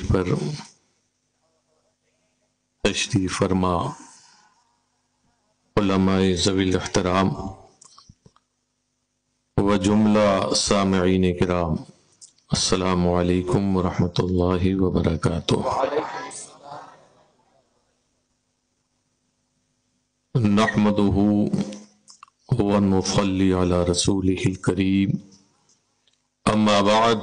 پر تشریف فرما علماء ذوی الاحترام و جملہ سامعین کرام، السلام علیکم ورحمۃ اللہ وبرکاتہ۔ نحمدہ ونصلی علی رسولہ الکریم، اما بعد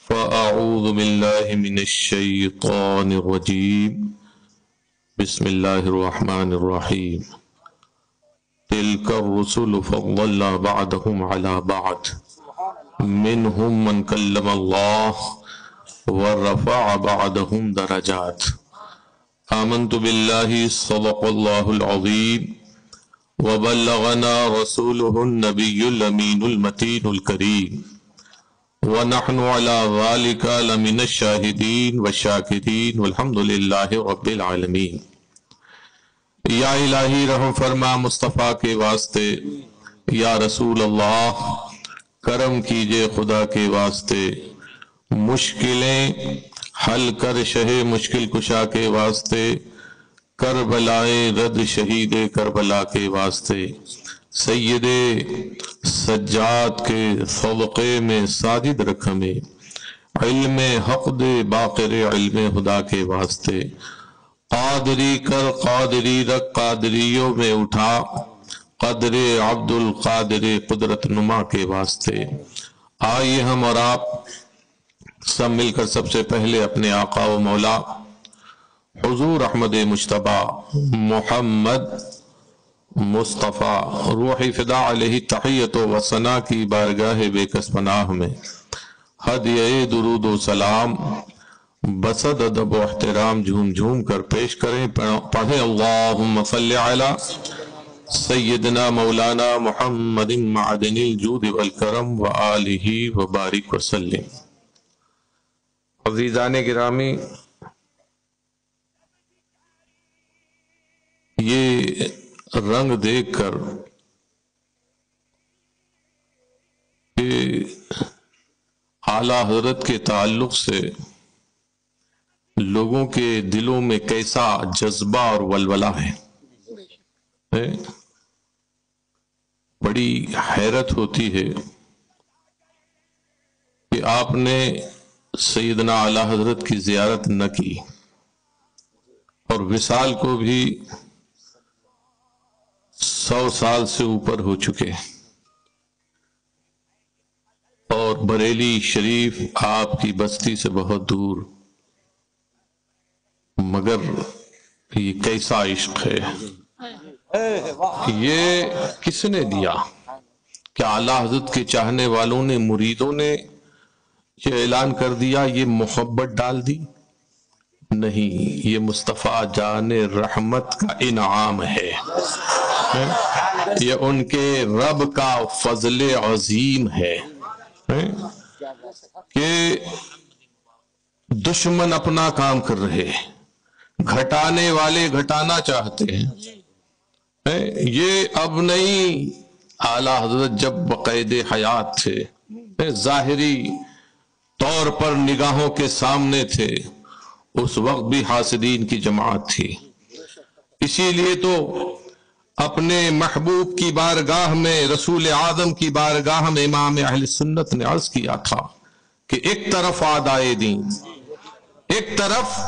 فاعوذ باللہ من الشیطان الرجیم، بسم اللہ الرحمن الرحیم۔ تلک الرسل فضلنا بعضهم على بعض منهم من کلم اللہ ورفع بعضهم درجات۔ آمنت باللہ صدق اللہ العظیم وبلغنا رسوله النبی الامین المتین الکریم، ونحن على ذلك لمن الشاہدین والشاکرین والحمد للہ رب العالمین۔ یا الہی رحم فرما مصطفیٰ کے واسطے، یا رسول اللہ کرم کیجئے خدا کے واسطے، مشکلیں حل کر شہ مشکل کشا کے واسطے، کربلائے رد شہید کربلا کے واسطے، سید سجاد کے صدقے میں ساجد رکھ ہمیں، علم حق دے باقر علم خدا کے واسطے، قادری کر قادری رکھ قادریوں میں اٹھا، قدر عبد القادر قدرت نما کے واسطے۔ آئیے ہم اور آپ سب مل کر سب سے پہلے اپنے آقا و مولا حضور احمد مجتبی محمد مصطفیٰ روح فدا علیہ تحیت و ثنا کی بارگاہ بے کس پناہ میں ہدیہ درود و سلام بصد ادب و احترام جھوم جھوم کر پیش کریں۔ پڑھیں اللہم صلی علی سیدنا مولانا محمد معدن الجود والکرم وآلہ وبارک وسلم۔ عزیزان گرامی، یہ رنگ دیکھ کر کہ اعلیٰ حضرت کے تعلق سے لوگوں کے دلوں میں کیسا جذبہ اور ولولہ ہے، بڑی حیرت ہوتی ہے کہ آپ نے سیدنا اعلیٰ حضرت کی زیارت نہ کی اور وصال کو بھی 100 سال سے اوپر ہو چکے، اور بریلی شریف آپ کی بستی سے بہت دور، مگر یہ کیسا عشق ہے، یہ کس نے دیا؟ کیا اعلیٰ حضرت کے چاہنے والوں نے، مریدوں نے یہ اعلان کر دیا، یہ محبت ڈال دی؟ نہیں، یہ مصطفیٰ جان رحمت کا انعام ہے، یہ ان کے رب کا فضل عظیم ہے کہ دشمن اپنا کام کر رہے، گھٹانے والے گھٹانا چاہتے ہیں۔ یہ اب نہیں، اعلیٰ حضرت جب بقید حیات تھے، ظاہری طور پر نگاہوں کے سامنے تھے، اس وقت بھی حاسدین کی جماعت تھی۔ اسی لیے تو اپنے محبوب کی بارگاہ میں، رسول اعظم کی بارگاہ میں امام اہل سنت نے عرض کیا تھا کہ ایک طرف اعدائے دین، ایک طرف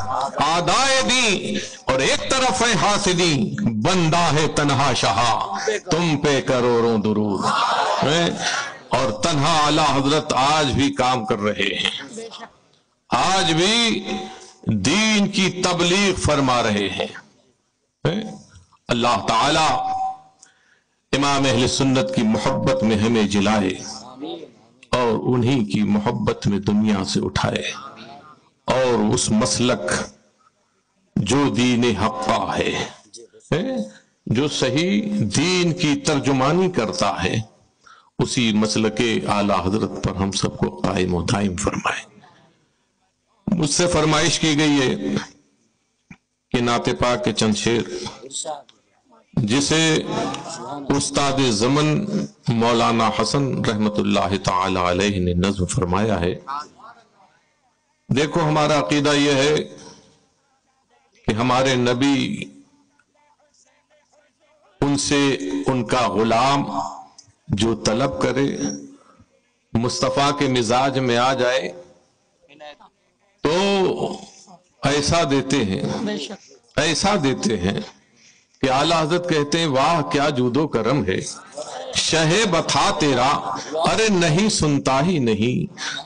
اعدائے دین اور ایک طرف ہے حاسدین، بندہ ہے تنہا شہا تم پہ کروڑوں درود۔ اور تنہا اعلیٰ حضرت آج بھی کام کر رہے ہیں، آج بھی دین کی تبلیغ فرما رہے ہیں۔ اللہ تعالی امام اہل سنت کی محبت میں ہمیں جلائے اور انہی کی محبت میں دنیا سے اٹھائے، اور اس مسلک جو دین حقہ ہے، جو صحیح دین کی ترجمانی کرتا ہے، اسی مسلک اعلیٰ حضرت پر ہم سب کو قائم و دائم فرمائے۔ مجھ سے فرمائش کی گئی ہے کہ نعت پاک کے چند شعر جسے استاد زمن مولانا حسن رحمت اللہ تعالی علیہ نے نظم فرمایا ہے، دیکھو ہمارا عقیدہ یہ ہے کہ ہمارے نبی ان سے ان کا غلام جو طلب کرے مصطفیٰ کے مزاج میں آ جائے تو ایسا دیتے ہیں کہ اعلیٰ حضرت کہتے ہیں واہ کیا جود و کرم ہے شہ بتا تیرا، ارے نہیں سنتا ہی نہیں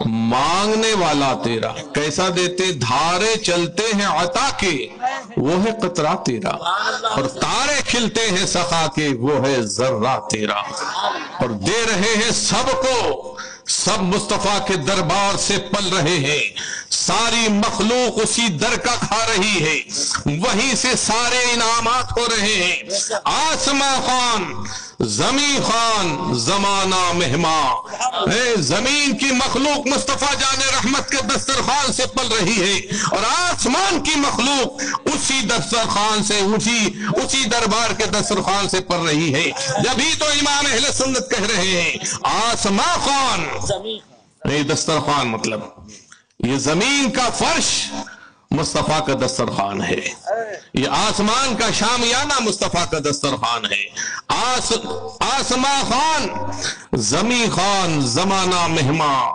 مانگنے والا تیرا، کیسا دیتے دھارے چلتے ہیں عطا کے وہ ہے قطرہ تیرا، اور تارے کھلتے ہیں سخا کے وہ ہے ذرہ تیرا، اور دے رہے ہیں سب کو، سب مصطفیٰ کے دربار سے پل رہے ہیں، ساری مخلوق اسی در کا کھا رہی ہے، وہیں سے سارے انعامات ہو رہے ہیں، آسماں خان زمین خان زمانہ مہمان، زمین کی مخلوق مصطفیٰ جان رحمت کے دسترخوان سے پل رہی ہے، اور آسمان کی مخلوق اسی دسترخوان سے اسی دربار کے دسترخوان سے پل رہی ہے۔ جبھی تو امام اہل سنت کہہ رہے ہیں آسمان خان، یہ دسترخوان مطلب یہ زمین کا فرش مصطفیٰ کا دسترخوان ہے، یہ آسمان کا شامیانہ مصطفیٰ کا دسترخوان ہے، آسمان خان زمین خان زمانہ مہمان،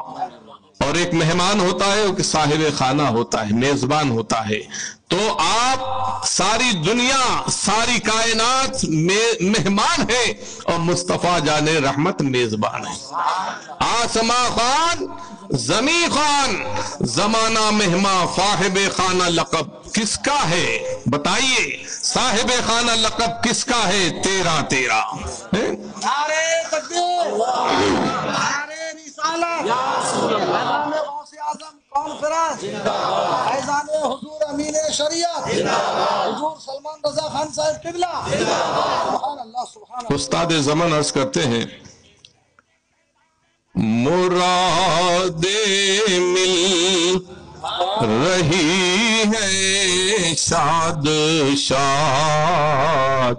اور ایک مہمان ہوتا ہے کہ صاحب خانہ ہوتا ہے، میزبان ہوتا ہے، تو آپ ساری دنیا ساری کائنات مہمان ہے اور مصطفیٰ جان رحمت میزبان ہے۔ آسمان خان زمین خان زمانہ مہمان، صاحب خانہ لقب کس کا ہے بتائیے، صاحب خانہ لقب کس کا ہے؟ تیرا تیرا۔ نعرہ تکبیر، نعرہ رسالت، فیضان غوث اعظم کانفرنس، فیضان حضور امین شریعت، حضور سلمان رضا خان صاحب قبلہ، سبحان اللہ سبحان اللہ۔ استاد زمن عرض کرتے ہیں مراد مل رہی ہے شاد شاد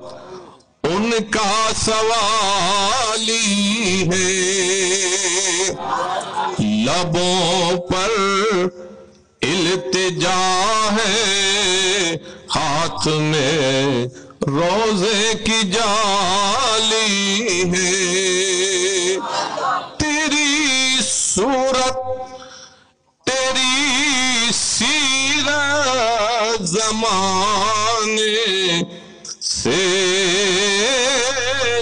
ان کا سوالی ہے، لبوں پر التجا ہے ہاتھ میں روزے کی جالی ہے، تیری صورت تیری سیرت زمانے سے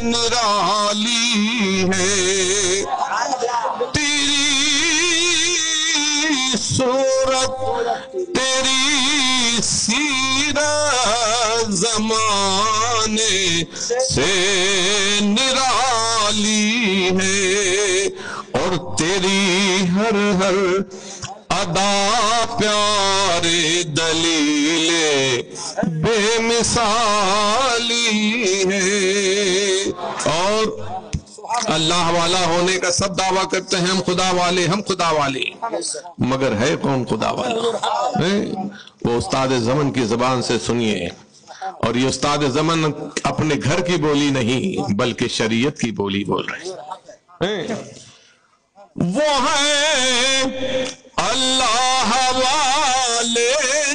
نرالی ہے، تیری صورت تیری سیرت زمانے سے نرالی ہے، اور تیری ہر ہر ادا پیارے دلیل بے مثالی ہے۔ اور اللہ والا ہونے کا سب دعویٰ کرتے ہیں ہم خدا والے، مگر ہے کون خدا والا؟ وہ استاد زمن کی زبان سے سنیے، اور یہ استاد زمن اپنے گھر کی بولی نہیں بلکہ شریعت کی بولی بول رہے ہیں۔ وہ ہیں اللہ والے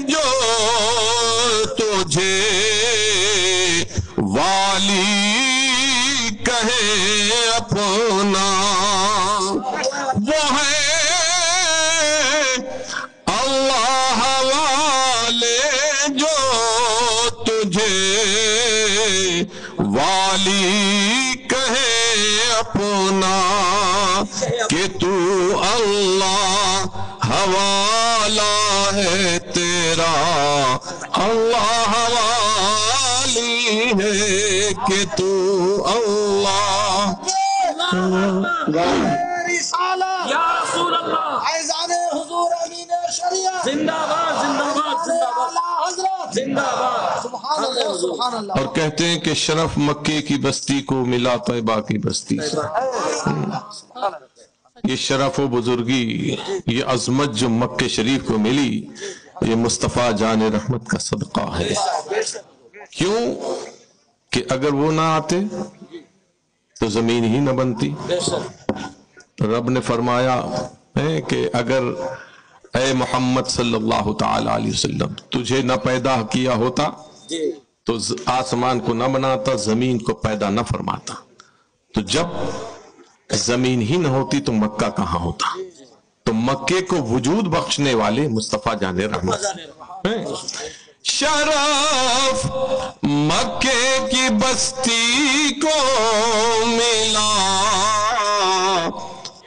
جو تجھے والی کہے اپنا، وہ ہیں اللہ والے جو تجھے والی کہے اپنا، کہ تو اللہ حوالہ ہے تیرا، اللہ والی ہے کہ تو اللہ۔ یا رسول اللہ، فیضان حضور امین شریعت، زندہ باد زندہ باد زندہ باد حضرت، زندہ باد، سبحان اللہ سبحان اللہ۔ اور کہتے ہیں کہ شرف مکے کی بستی کو ملا طیبہ کی بستی سے۔ یہ شرف و بزرگی، یہ عظمت جو مکہ شریف کو ملی، یہ مصطفیٰ جان رحمت کا صدقہ ہے۔ کیوں کہ اگر وہ نہ آتے تو زمین ہی نہ بنتی۔ رب نے فرمایا ہے کہ اگر اے محمد صلی اللہ تعالی علیہ وسلم تجھے نہ پیدا کیا ہوتا تو آسمان کو نہ بناتا، زمین کو پیدا نہ فرماتا، تو جب زمین ہی نہ ہوتی تو مکہ کہاں ہوتا؟ تو مکے کو وجود بخشنے والے مصطفیٰ جان رحمت شرف مکے کی بستی کو ملا،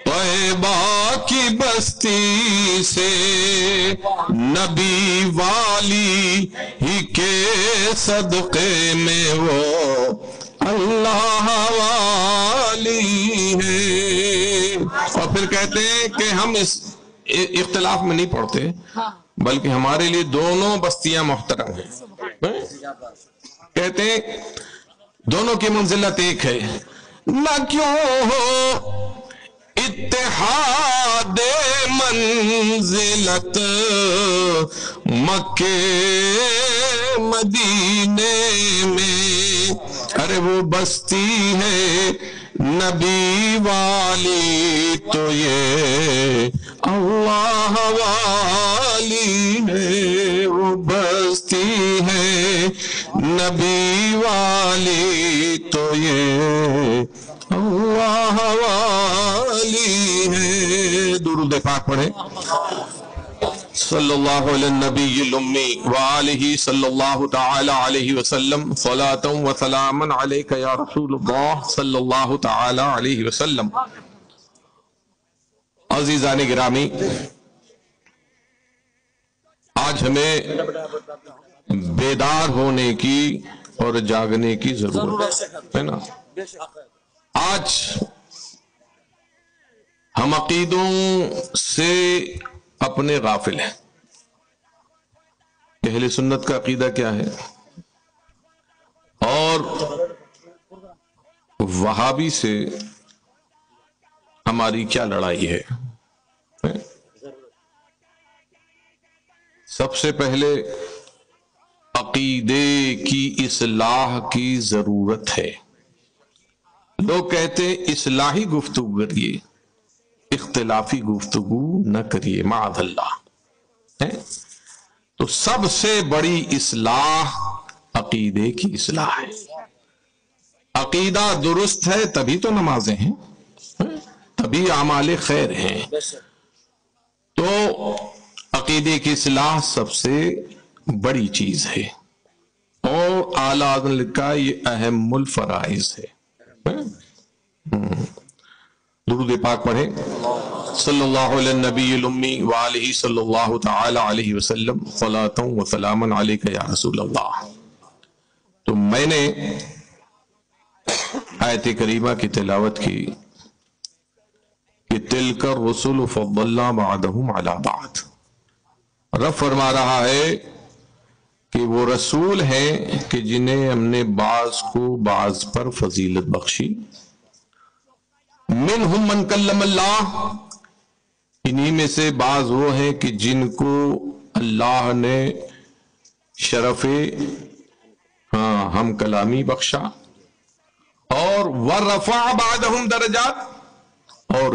طیبہ کی بستی سے نبی والی ہی کے صدقے میں وہ اللہ والی ہے۔ اور پھر کہتے ہیں کہ ہم اس اختلاف میں نہیں پڑھتے بلکہ ہمارے لیے دونوں بستیاں محترم ہیں۔ کہتے ہیں دونوں کی منزلت ایک ہے، نہ کیوں ہو اتحاد منزلت مکے مدینے میں، ارے وہ بستی ہے نبی والی تو یہ اللہ والی ہے، وہ بستی ہے نبی والی تو یہ اللہ والی ہے۔ درود پاک پڑھیں صلی اللہ علیہ النبی الامی وآلہ صلی اللہ تعالی علیہ وسلم، صلاۃ و سلاما علیک یا رسول اللہ صلی اللہ تعالی علیہ وسلم۔ عزیزان گرامی، آج ہمیں بیدار ہونے کی اور جاگنے کی ضرورت ہے نا۔ آج ہم عقیدوں سے اپنے غافل ہیں۔ اہل سنت کا عقیدہ کیا ہے اور وہابی سے ہماری کیا لڑائی ہے؟ سب سے پہلے عقیدے کی اصلاح کی ضرورت ہے۔ لوگ کہتے ہیں اصلاحی گفتگو کریے، اختلافی گفتگو نہ کریے، معاذ اللہ۔ تو سب سے بڑی اصلاح عقیدے کی اصلاح ہے۔ عقیدہ درست ہے تبھی تو نمازیں ہیں، تبھی اعمال خیر ہیں۔ تو عقیدے کی اصلاح سب سے بڑی چیز ہے اور اعلیٰ حضرت کا یہ اہم الفرائض ہے۔ درود پاک پڑھیں صلی اللہ علیہ النبی الامی وآلہ صلی اللہ تعالی علیہ وسلم، صلاۃ و سلاما علیک یا رسول اللہ۔ تو میں نے آیت کریمہ کی تلاوت کی کہ تلک الرسل فضلنا بعضهم علی بعض۔ رب فرما رہا ہے کہ وہ رسول ہیں کہ جنہیں ہم نے بعض کو بعض پر فضیلت بخشی۔ منہم من کلم اللہ، انہی میں سے بعض وہ ہیں کہ جن کو اللہ نے شرف ہم کلامی بخشا، اور ورفع بعضهم درجات، اور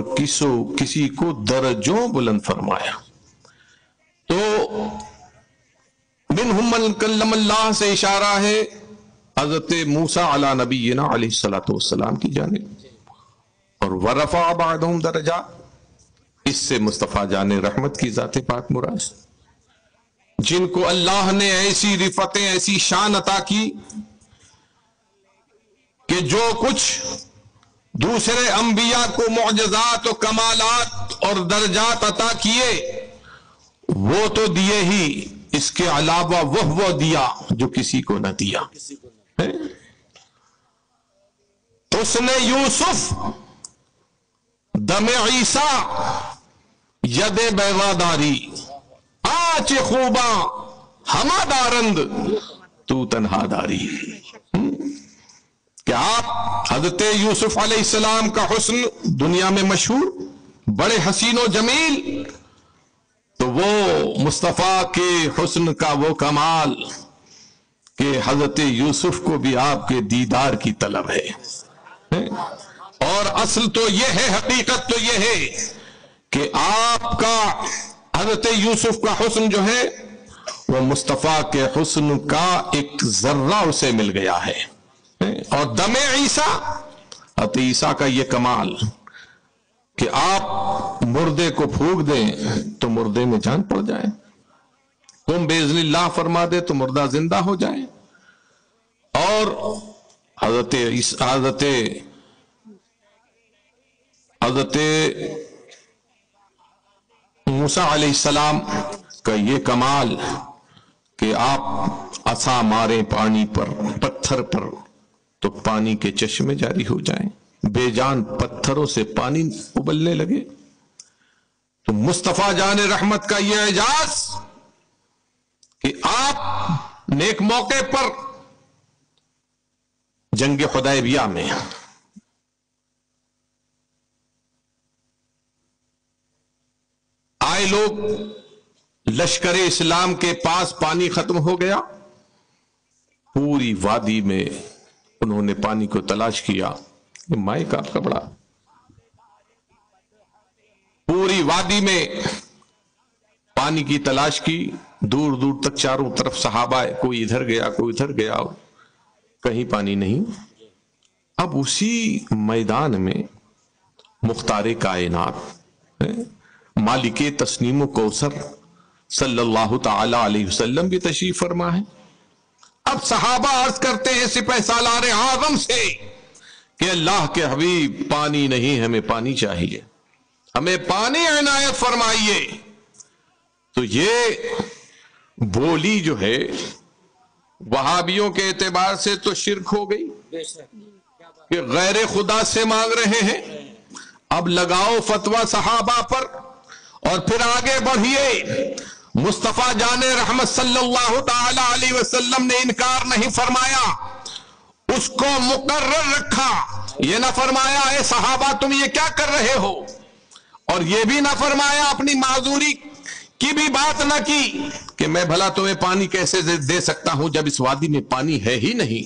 کسی کو درجوں بلند فرمایا۔ تو منہم من کلم اللہ سے اشارہ ہے حضرت موسیٰ علی نبینا علیہ الصلوۃ والسلام کی جانب، اور ورفع بعضهم درجات اس سے مصطفیٰ جان رحمت کی ذات پاک مراد، جن کو اللہ نے ایسی رفتیں، ایسی شان عطا کی کہ جو کچھ دوسرے انبیاء کو معجزات و کمالات اور درجات عطا کیے وہ تو دیے ہی، اس کے علاوہ وہ دیا جو کسی کو نہ دیا۔ حسن یوسف دم عیسیٰ ید بیواداری، آچ خوباں ہما دارند تو تنہا داری۔ کہ آپ حضرت یوسف علیہ السلام کا حسن دنیا میں مشہور، بڑے حسین و جمیل، تو وہ مصطفیٰ کے حسن کا وہ کمال کہ حضرت یوسف کو بھی آپ کے دیدار کی طلب ہے۔ اور اصل تو یہ ہے، حقیقت تو یہ ہے کہ آپ کا حضرت یوسف کا حسن جو ہے وہ مصطفیٰ کے حسن کا ایک ذرہ اسے مل گیا ہے. اور دم عیسیٰ، حضرت عیسیٰ کا یہ کمال کہ آپ مردے کو پھونک دیں تو مردے میں جان پڑ جائے، قم باذن اللہ فرما دے تو مردہ زندہ ہو جائے. اور حضرت موسیٰ علیہ السلام کا یہ کمال کہ آپ عصا ماریں پانی پر، پتھر پر، تو پانی کے چشمے جاری ہو جائیں، بے جان پتھروں سے پانی ابلنے لگے. تو مصطفیٰ جان رحمت کا یہ اعجاز کہ آپ نیک موقع پر جنگ حدیبیہ میں آئے لوگ، لشکر اسلام کے پاس پانی ختم ہو گیا، پوری وادی میں انہوں نے پانی کو تلاش کیا. یہ مائک آپ کا بڑا، پوری وادی میں پانی کی تلاش کی، دور دور تک چاروں طرف صحابہ، کوئی ادھر گیا کوئی ادھر گیا، کہیں پانی نہیں. اب اسی میدان میں مختار کائنات مالک تسنیم و کوثر صلی اللہ تعالی علیہ وسلم بھی تشریف فرما ہے. اب صحابہ عرض کرتے ہیں سپہ سالار اعظم سے کہ اللہ کے حبیب پانی نہیں، ہمیں پانی چاہیے، ہمیں پانی عنایت فرمائیے. تو یہ بولی جو ہے وہابیوں کے اعتبار سے تو شرک ہو گئی کہ غیر خدا سے مانگ رہے ہیں. اب لگاؤ فتویٰ صحابہ پر اور پھر آگے بڑھیے. مصطفیٰ جان رحمت صلی اللہ تعالی علیہ وسلم نے انکار نہیں فرمایا، اس کو مقرر رکھا. یہ نہ فرمایا اے صحابہ تم یہ کیا کر رہے ہو، اور یہ بھی نہ فرمایا، اپنی معذوری کی بھی بات نہ کی کہ میں بھلا تمہیں پانی کیسے دے سکتا ہوں جب اس وادی میں پانی ہے ہی نہیں.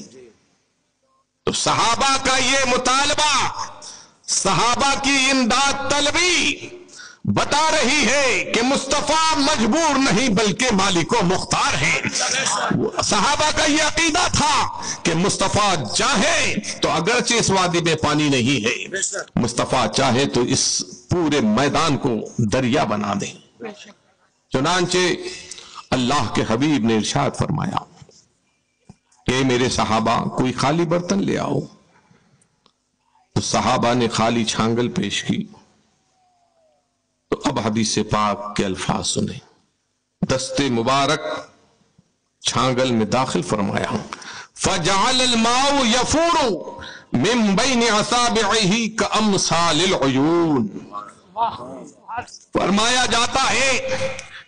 تو صحابہ کا یہ مطالبہ، صحابہ کی امداد طلبی بتا رہی ہے کہ مصطفیٰ مجبور نہیں بلکہ مالک و مختار ہے. صحابہ کا یہ عقیدہ تھا کہ مصطفیٰ چاہے تو اگرچہ اس وادی میں پانی نہیں ہے، مصطفیٰ چاہے تو اس پورے میدان کو دریا بنا دے. چنانچہ اللہ کے حبیب نے ارشاد فرمایا کہ میرے صحابہ کوئی خالی برتن لے آؤ. تو صحابہ نے خالی چھانگل پیش کی. تو اب حدیث پاک کے الفاظ سنیں. دست مبارک چھانگل میں داخل فرمایا، فَجَعَلَ الْمَاءُ يَفُورُ مِن بَيْنِ أَصَابِعِهِ كَأَمْثَالِ الْعُيُونِ. فرمایا جاتا ہے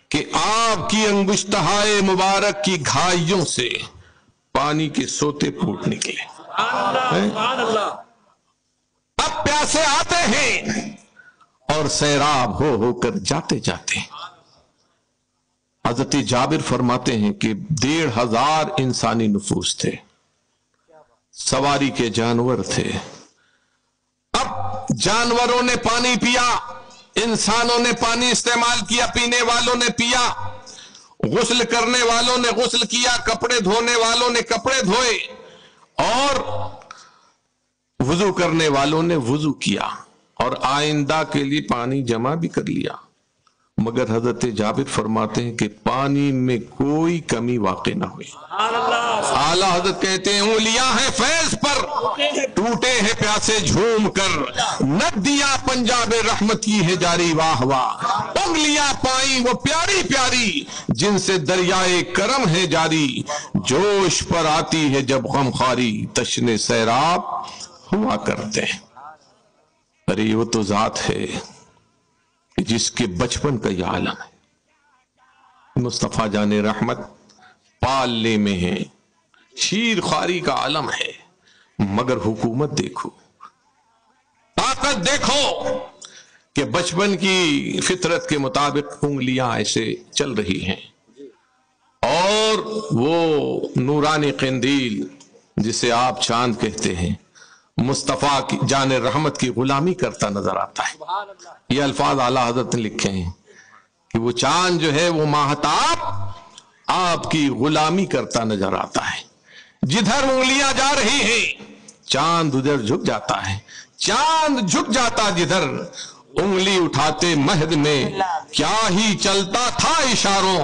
کہ آپ کی انگشتہائے مبارک کی گھائیوں سے پانی کے سوتے پھوٹ نکلے. اب پیاسے آتے ہیں اور سیراب ہو کر جاتے جاتے. حضرت جابر فرماتے ہیں کہ 1,500 انسانی نفوس تھے، سواری کے جانور تھے. اب جانوروں نے پانی پیا، انسانوں نے پانی استعمال کیا، پینے والوں نے پیا، غسل کرنے والوں نے غسل کیا، کپڑے دھونے والوں نے کپڑے دھوئے، اور وضو کرنے والوں نے وضو کیا، اور آئندہ کے لیے پانی جمع بھی کر لیا. مگر حضرت جابر فرماتے ہیں کہ پانی میں کوئی کمی واقع نہ ہوئی. اعلیٰ حضرت کہتے ہیں انگلیاں ہیں فیض پر، ٹوٹے ہیں پیاسے جھوم کر، ندیاں پنجاب رحمت کی ہے جاری واہ واہ. انگلیاں پائیں وہ پیاری پیاری جن سے دریائے کرم ہے جاری. جوش پر آتی ہے جب غمخواری، تشنے سیراب ہوا کرتے ہیں. ارے وہ تو ذات ہے جس کے بچپن کا یہ عالم ہے. مصطفیٰ جان رحمت پالنے میں ہے، شیر خواری کا عالم ہے، مگر حکومت دیکھو، طاقت دیکھو کہ بچپن کی فطرت کے مطابق انگلیاں ایسے چل رہی ہیں، اور وہ نورانی قندیل جسے آپ چاند کہتے ہیں مصطفیٰ کی جان رحمت کی غلامی کرتا نظر آتا ہے. یہ الفاظ اعلیٰ حضرت نے لکھے ہیں کہ وہ چاند جو ہے وہ ماہتاب آپ کی غلامی کرتا نظر آتا ہے. جدھر انگلیاں جا رہی ہیں چاند ادھر جھک جاتا ہے. چاند جھک جاتا جدھر انگلی اٹھاتے مہد میں کیا ہی چلتا تھا اشاروں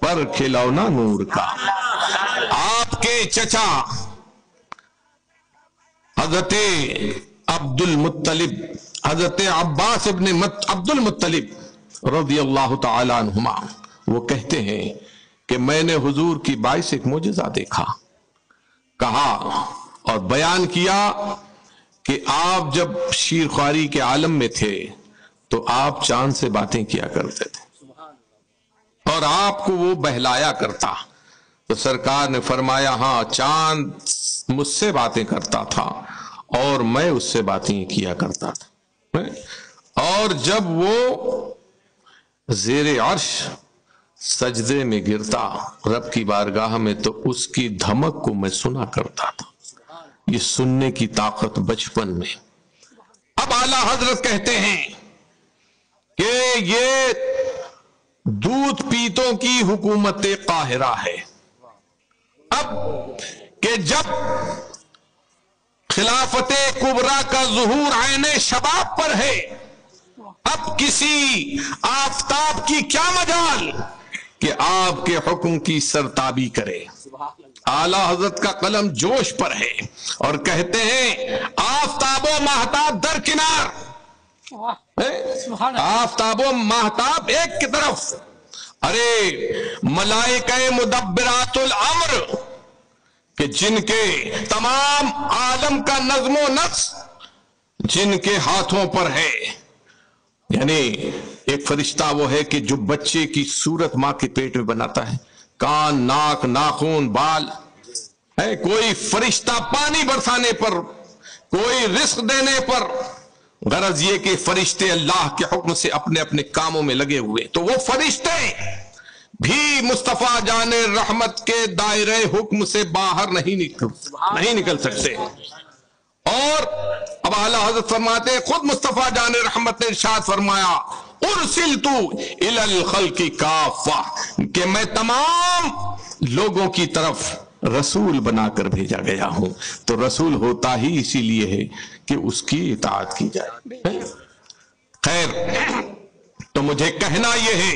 پر کھلونا نور کا. آپ کے چچا حضرت عبد المطلب، حضرت عباس ابن عبد المطلب رضی اللہ تعالی عنہما، وہ کہتے ہیں کہ میں نے حضور کی باعث ایک معجزہ دیکھا. کہا اور بیان کیا کہ آپ جب شیرخواری کے عالم میں تھے تو آپ چاند سے باتیں کیا کرتے تھے اور آپ کو وہ بہلایا کرتا. تو سرکار نے فرمایا ہاں چاند مجھ سے باتیں کرتا تھا اور میں اس سے باتیں کیا کرتا تھا. اور جب وہ زیر عرش سجدے میں گرتا رب کی بارگاہ میں تو اس کی دھمک کو میں سنا کرتا تھا. یہ سننے کی طاقت بچپن میں. اب اعلیٰ حضرت کہتے ہیں کہ یہ دودھ پیتوں کی حکومت قاہرہ ہے. اب کہ جب خلافت کبریٰ کا ظہور عین شباب پر ہے، اب کسی آفتاب کی کیا مجال کہ آپ کے حکم کی سرتابی کرے. اعلیٰ حضرت کا قلم جوش پر ہے اور کہتے ہیں آفتاب و ماہتاب درکنار، آفتاب و ماہتاب ایک کی طرف، ارے ملائکہ مدبرات الامر کہ جن کے تمام عالم کا نظم و نسق جن کے ہاتھوں پر ہے. یعنی ایک فرشتہ وہ ہے کہ جو بچے کی صورت ماں کے پیٹ میں بناتا ہے، کان، ناک، ناخن، بال ہے. کوئی فرشتہ پانی برسانے پر، کوئی رزق دینے پر. غرض یہ کہ فرشتے اللہ کے حکم سے اپنے اپنے کاموں میں لگے ہوئے. تو وہ فرشتے بھی مصطفیٰ جان رحمت کے دائرہ حکم سے باہر نہیں نکل سکتے. اور اب اعلیٰ حضرت فرماتے ہیں خود مصطفیٰ جان رحمت نے ارشاد فرمایا ارسلت الی الخلق کافہ، کہ میں تمام لوگوں کی طرف رسول بنا کر بھیجا گیا ہوں. تو رسول ہوتا ہی اسی لیے ہے کہ اس کی اطاعت کی جائے. خیر، تو مجھے کہنا یہ ہے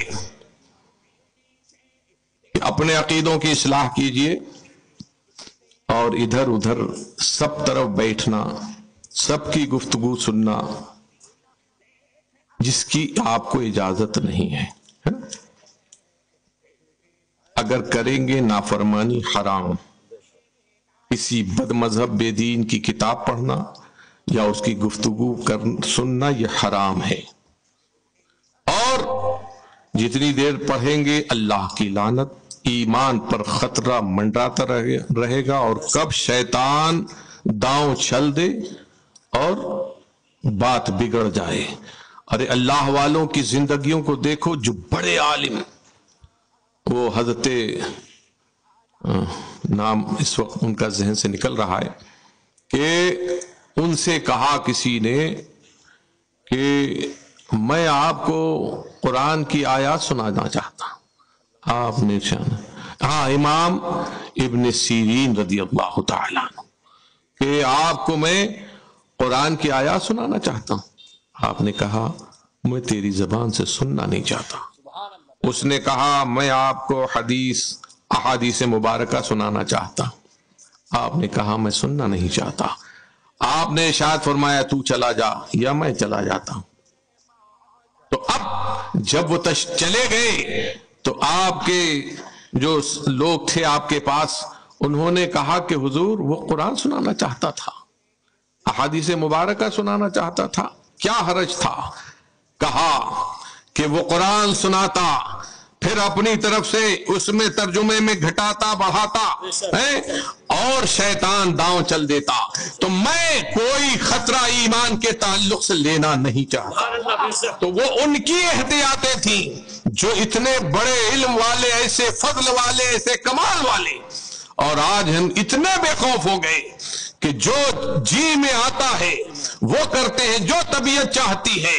کہ اپنے عقیدوں کی اصلاح کیجئے اور ادھر ادھر سب طرف بیٹھنا، سب کی گفتگو سننا جس کی آپ کو اجازت نہیں ہے. اگر کریں گے نافرمانی حرام، کسی بد مذہب بے دین کی کتاب پڑھنا یا اس کی گفتگو سننا یہ حرام ہے. اور جتنی دیر پڑھیں گے اللہ کی لعنت، ایمان پر خطرہ منڈراتا رہے گا اور کب شیطان داؤں چھل دے اور بات بگڑ جائے. ارے اللہ والوں کی زندگیوں کو دیکھو، جو بڑے عالم، وہ حضرت نام اس وقت ان کا ذہن سے نکل رہا ہے، کہ ان سے کہا کسی نے کہ میں آپ کو قرآن کی آیات سنانا چاہتا ہوں. آپ نے ہاں امام ابن سیرین رضی اللہ تعالیٰ عنہ کہ آپ کو میں قرآن کی آیات سنانا چاہتا ہوں. آپ نے کہا میں تیری زبان سے سننا نہیں چاہتا. اس نے کہا میں آپ کو احادیث مبارکہ سنانا چاہتا ہوں. آپ نے کہا میں سننا نہیں چاہتا. آپ نے ارشاد فرمایا تو چلا جا یا میں چلا جاتا ہوں. تو اب جب وہ چلے گئے تو آپ کے جو لوگ تھے آپ کے پاس، انہوں نے کہا کہ حضور وہ قرآن سنانا چاہتا تھا، احادیث مبارکہ سنانا چاہتا تھا، کیا حرج تھا؟ کہا کہ وہ قرآن سناتا پھر اپنی طرف سے اس میں ترجمے میں گھٹاتا بڑھاتا اور شیطان داؤں چل دیتا. تو میں کوئی خطرہ ایمان کے تعلق سے لینا نہیں چاہتا. تو وہ ان کی احتیاطیں تھیں جو اتنے بڑے علم والے، ایسے فضل والے، ایسے کمال والے. اور آج ہم اتنے بے خوف ہو گئے کہ جو جی میں آتا ہے وہ کرتے ہیں، جو طبیعت چاہتی ہے.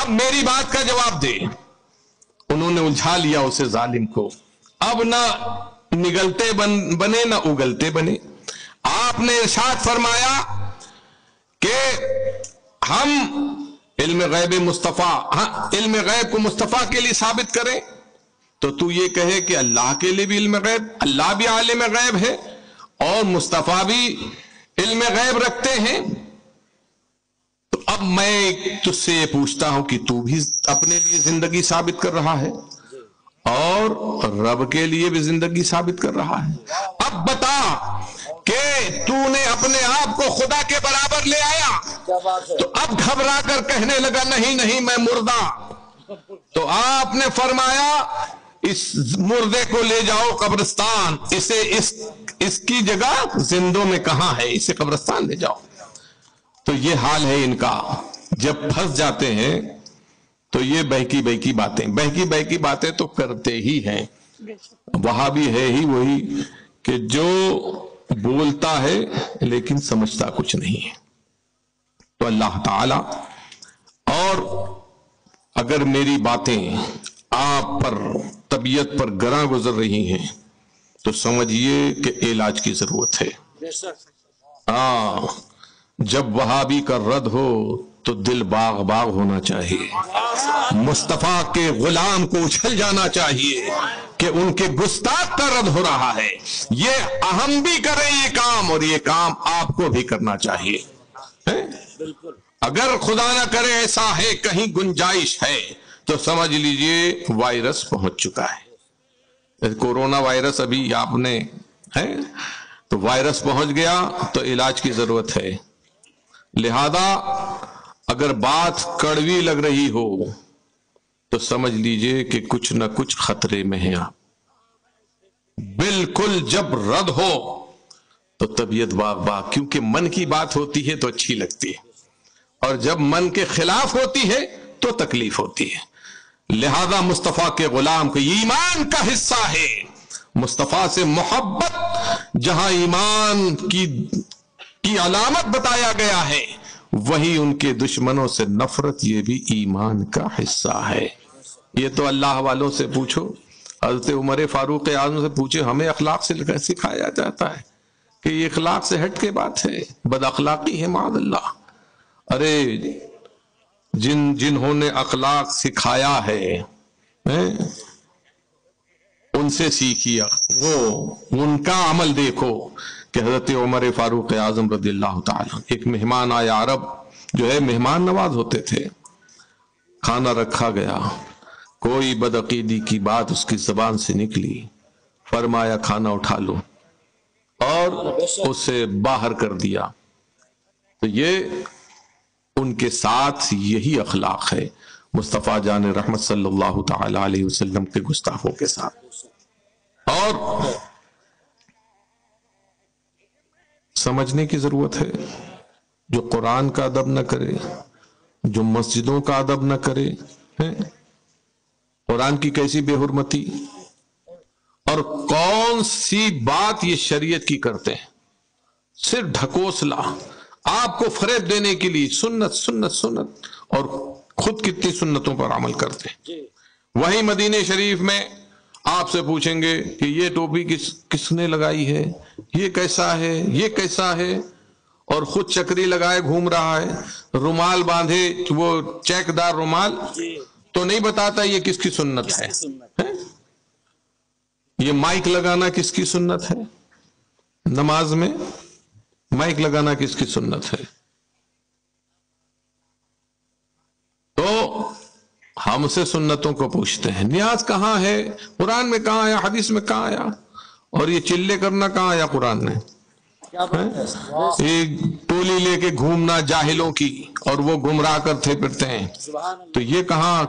اب میری بات کا جواب دے. انہوں نے الجھا لیا اسے ظالم کو. اب نہ نگلتے بنے نہ اگلتے بنے. آپ نے ارشاد فرمایا کہ ہم علم غیب مصطفیٰ، علم غیب کو مصطفیٰ کے لیے ثابت کریں تو تو یہ کہے کہ اللہ کے لیے بھی علم غیب، اللہ بھی عالم غیب ہے اور مصطفیٰ بھی علم غیب رکھتے ہیں. تو اب میں تجھ سے یہ پوچھتا ہوں کہ تو بھی اپنے لیے زندگی ثابت کر رہا ہے اور رب کے لیے بھی زندگی ثابت کر رہا ہے. اب بتا کہ تو نے اپنے آپ کو خدا کے برابر لے آیا تو اب گھبرا کر کہنے لگا نہیں نہیں میں مردہ. تو آپ نے فرمایا اس مردے کو لے جاؤ قبرستان، اسے اس کی جگہ زندوں میں کہاں ہے، اسے قبرستان لے جاؤ. تو یہ حال ہے ان کا. جب پھنس جاتے ہیں تو یہ بہکی بہکی باتیں تو کرتے ہی ہیں. وہاں بھی ہے ہی وہی کہ جو بولتا ہے لیکن سمجھتا کچھ نہیں ہے. تو اللہ تعالی، اور اگر میری باتیں آپ پر طبیعت پر گراں گزر رہی ہیں تو سمجھیے کہ علاج کی ضرورت ہے. جب وہابی کا رد ہو تو دل باغ باغ ہونا چاہیے. مصطفیٰ کے غلام کو اچھل جانا چاہیے کہ ان کے گستاخ کا رد ہو رہا ہے. یہ ہم بھی کریں یہ کام اور یہ کام آپ کو بھی کرنا چاہیے. اگر خدا نہ کرے ایسا ہے کہیں گنجائش ہے تو سمجھ لیجئے وائرس پہنچ چکا ہے. کورونا وائرس ابھی آپ نے ہے تو وائرس پہنچ گیا تو علاج کی ضرورت ہے. لہذا اگر بات کڑوی لگ رہی ہو تو سمجھ لیجئے کہ کچھ نہ کچھ خطرے میں ہیں آپ. بالکل جب رد ہو تو طبیعت باغ باغ، کیونکہ من کی بات ہوتی ہے تو اچھی لگتی ہے اور جب من کے خلاف ہوتی ہے تو تکلیف ہوتی ہے. لہذا مصطفیٰ کے غلام کو ایمان کا حصہ ہے. مصطفیٰ سے محبت جہاں ایمان کی علامت بتایا گیا ہے، وہی ان کے دشمنوں سے نفرت یہ بھی ایمان کا حصہ ہے. یہ تو اللہ والوں سے پوچھو، حضرت عمر فاروق اعظم سے پوچھے، ہمیں اخلاق سے سکھایا جاتا ہے کہ یہ اخلاق سے ہٹ کے بات ہے، بد اخلاقی ہے معاذ اللہ. ارے جنہوں نے اخلاق سکھایا ہے ان سے سیکھیے، وہ ان کا عمل دیکھو. کہ حضرت عمر فاروق اعظم رضی اللہ تعالیٰ، ایک مہمان آیا، عرب جو ہے مہمان نواز ہوتے تھے. کھانا رکھا گیا، کوئی بدعقیدی کی بات اس کی زبان سے نکلی، فرمایا کھانا اٹھا لو اور اسے باہر کر دیا. تو یہ ان کے ساتھ یہی اخلاق ہے مصطفیٰ جان رحمت صلی اللہ تعالی علیہ وسلم کے گستاخوں کے ساتھ. اور سمجھنے کی ضرورت ہے، جو قرآن کا ادب نہ کرے، جو مسجدوں کا ادب نہ کرے، قرآن کی کیسی بے حرمتی، اور کون سی بات یہ شریعت کی کرتے ہیں، صرف ڈھکوسلا، آپ کو فریب دینے کے لیے سنت سنت سنت، اور خود کتنی سنتوں پر عمل کرتے ہیں. وہیں مدینہ شریف میں آپ سے پوچھیں گے کہ یہ ٹوپی کس نے لگائی ہے، یہ کیسا ہے، یہ کیسا ہے، اور خود چکری لگائے گھوم رہا ہے، رومال باندھے، وہ چیک دار رومال، تو نہیں بتاتا یہ کس کی سنت ہے. یہ مائک لگانا کس کی سنت ہے، نماز میں مائک لگانا کس کی سنت ہے. تو ہم سے سنتوں کو پوچھتے ہیں، نیاز کہاں ہے، قرآن میں کہاں آیا، حدیث میں کہاں آیا، اور یہ چلے کرنا کہاں آیا قرآن میں. ایک ٹولی لے کے گھومنا جاہلوں کی اور وہ گمراہ کرتے پھرتے ہیں، تو یہ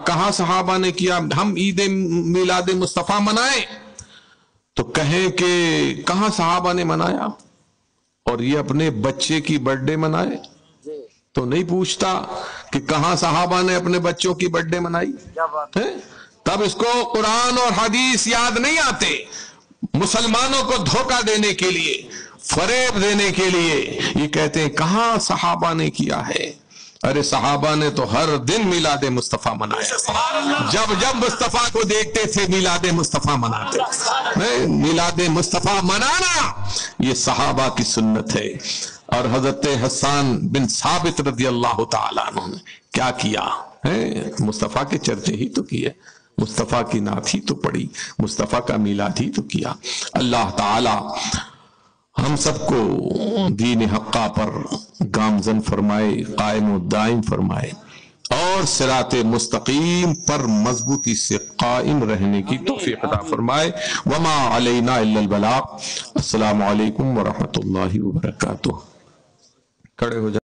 کہاں صحابہ نے کیا. ہم عید میلاد مصطفیٰ منائیں تو کہیں کہ کہاں صحابہ نے منایا، اور یہ اپنے بچے کی برتھ ڈے منائے تو نہیں پوچھتا کہ کہاں صحابہ نے اپنے بچوں کی برتھ ڈے منائی. تب اس کو قرآن اور حدیث یاد نہیں آتے. مسلمانوں کو دھوکہ دینے کے لیے، فریب دینے کے لیے یہ کہتے ہیں کہاں صحابہ نے کیا ہے. ارے صحابہ نے تو ہر دن میلاد مصطفیٰ منایا، جب جب مصطفیٰ کو دیکھتے تھے میلاد مصطفیٰ مناتے۔ میلاد مصطفیٰ منانا یہ صحابہ کی سنت ہے۔ اور حضرت حسان بن ثابت رضی اللہ تعالیٰ عنہ نے کیا کیا ہے؟ مصطفیٰ کے چرچے ہی تو کیے، مصطفیٰ کی نعت ہی تو پڑھی، مصطفیٰ کا میلاد ہی تو کیا۔ اللہ تعالی ہم سب کو دین حقہ پر گامزن فرمائے، قائم و دائم فرمائے، اور صراط مستقیم پر مضبوطی سے قائم رہنے کی توفیق عطا فرمائے۔ وما علینا الا البلاغ۔ السلام علیکم ورحمۃ اللہ وبرکاتہ۔ کھڑے ہو جائے۔